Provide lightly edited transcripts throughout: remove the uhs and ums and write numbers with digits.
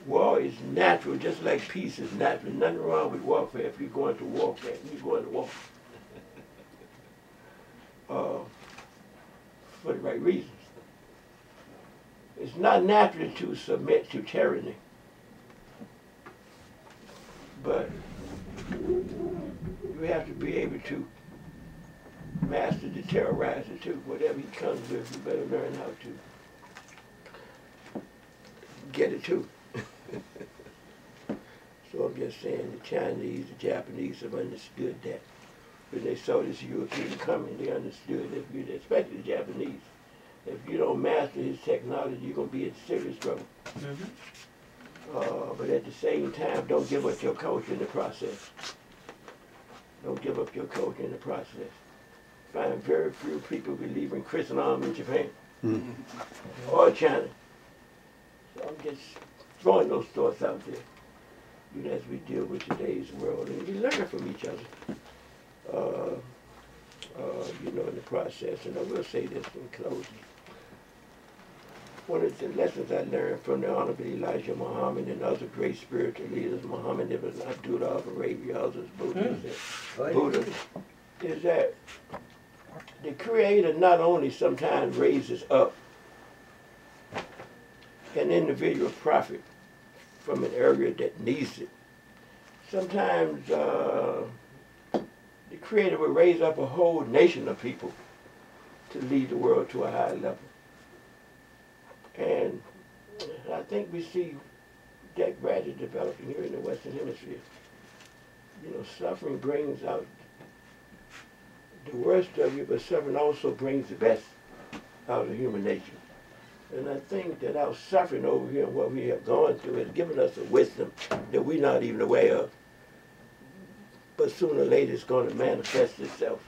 War is natural, just like peace is natural. Nothing wrong with warfare if you're going to warfare. You're going to war for the right reasons. It's not natural to submit to tyranny, but you have to be able to master the terrorizer too. Whatever he comes with, you better learn how to get it too. So I'm just saying the Chinese, the Japanese have understood that. When they saw this European coming, they understood that, especially the Japanese, if you don't master his technology, you're going to be in serious trouble. But at the same time, don't give up your culture in the process. Don't give up your culture in the process. Find very few people believe in Chrislam in Japan or China. So I'm just throwing those thoughts out there. As we deal with today's world, and we learn from each other, in the process. And I will say this in closing. One of the lessons I learned from the Honorable Elijah Muhammad and other great spiritual leaders, Muhammad ibn Abdullah of Arabia, others, Buddhists, is that the Creator not only sometimes raises up an individual prophet from an area that needs it. Sometimes the Creator will raise up a whole nation of people to lead the world to a higher level. And I think we see that gradually developing here in the Western Hemisphere. Suffering brings out the worst of you, but suffering also brings the best out of human nature. And I think that our suffering over here and what we have gone through has given us a wisdom that we're not even aware of. But sooner or later it's going to manifest itself.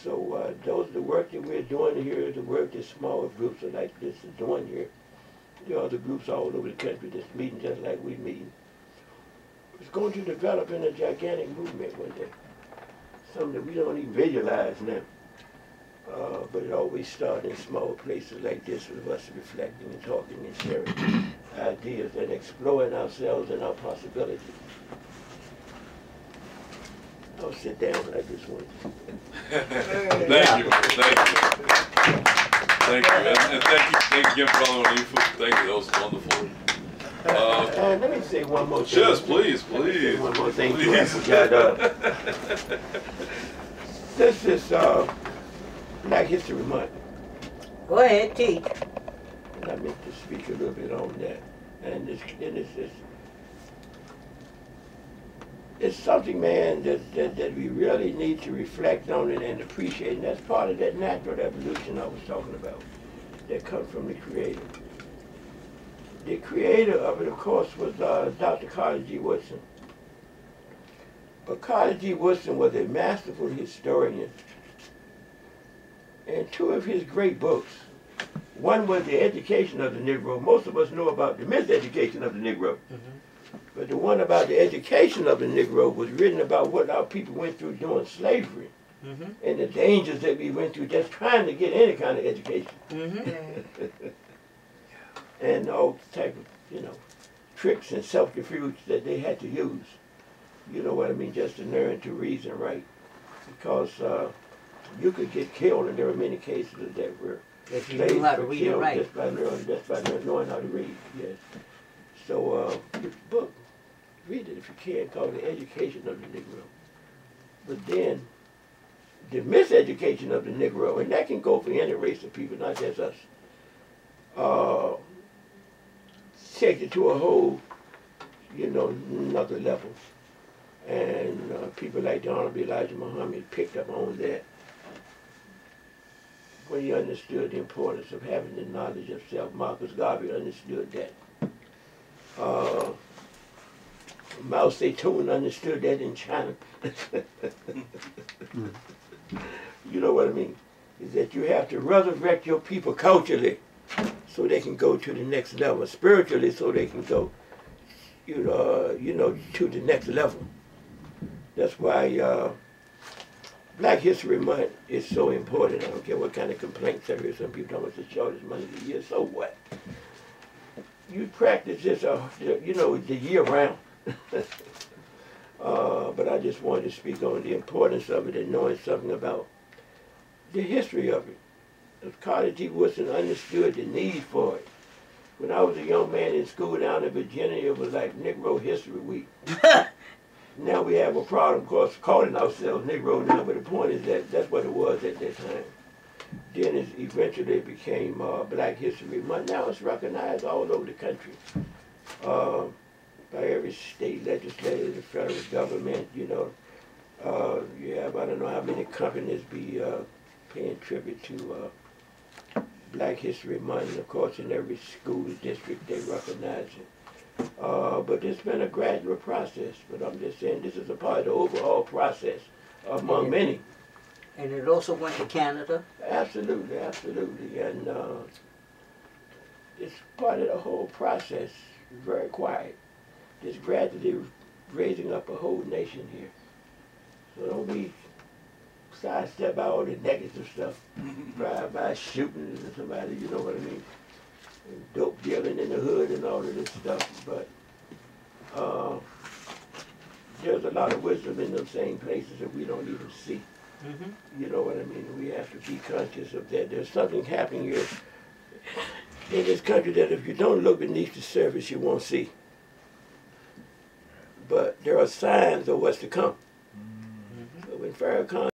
So those are the work that we're doing here, the work that small groups like this are doing here. There are other groups all over the country that's meeting just like we're meeting. It's going to develop in a gigantic movement one day. Something that we don't even visualize now. But it always starts in small places like this with us reflecting and talking and sharing ideas and exploring ourselves and our possibilities. I'll sit down like this one. Thank you. And thank you again, Brother Onifu. Thank you, that was wonderful. And let me say one more thing. Yes, please. One more thing. Please. This is Black History Month. Go ahead, teach. And I meant to speak a little bit on that. And it's something, man, that we really need to reflect on it and appreciate. And that's part of that natural evolution I was talking about that comes from the Creator. The creator of it, of course, was Dr. Carter G. Woodson. But Carter G. Woodson was a masterful historian. And two of his great books, one was The Education of the Negro. Most of us know about the miseducation of the Negro. But the one about the education of the Negro was written about what our people went through during slavery and the dangers that we went through just trying to get any kind of education. And all type of, tricks and subterfuge that they had to use. You know what I mean? Just to learn to reason right. Because you could get killed, and there were many cases that were if you knew how to read and write. Just by knowing how to read, yes. So this book, read it if you can, called The Education of the Negro. But then, the miseducation of the Negro, and that can go for any race of people, not just us, takes it to a whole, another level. And people like the Honorable Elijah Muhammad picked up on that when he understood the importance of having the knowledge of self. Marcus Garvey understood that. Mao Zedong understood that in China. You know what I mean? Is that you have to resurrect your people culturally so they can go to the next level, spiritually so they can go, to the next level. That's why Black History Month is so important. I don't care what kind of complaints I hear. Some people talking about the shortest month of the year. So what? You practice this, you know, the year round. But I just wanted to speak on the importance of it and knowing something about the history of it. Carter G. Woodson understood the need for it. When I was a young man in school down in Virginia, it was like Negro History Week. Now we have a problem, of course, calling ourselves Negro now, but the point is that that's what it was at that time. Then it eventually became Black History Month. Now it's recognized all over the country by every state legislature, the federal government, you know. You have, I don't know how many companies be paying tribute to Black History Month, and of course in every school district they recognize it. But it's been a gradual process, but I'm just saying this is a part of the overall process among many. And it also went to Canada? Absolutely, absolutely. And it's part of the whole process, very quiet. Just gradually raising up a whole nation here. So don't be sidestep by all the negative stuff. Drive-by shootings and somebody, you know what I mean? And dope dealing in the hood and all of this stuff. But there's a lot of wisdom in those same places that we don't even see. You know what I mean? We have to be conscious of that. There's something happening here in this country that if you don't look beneath the surface, you won't see. But there are signs of what's to come. So when Farrakhan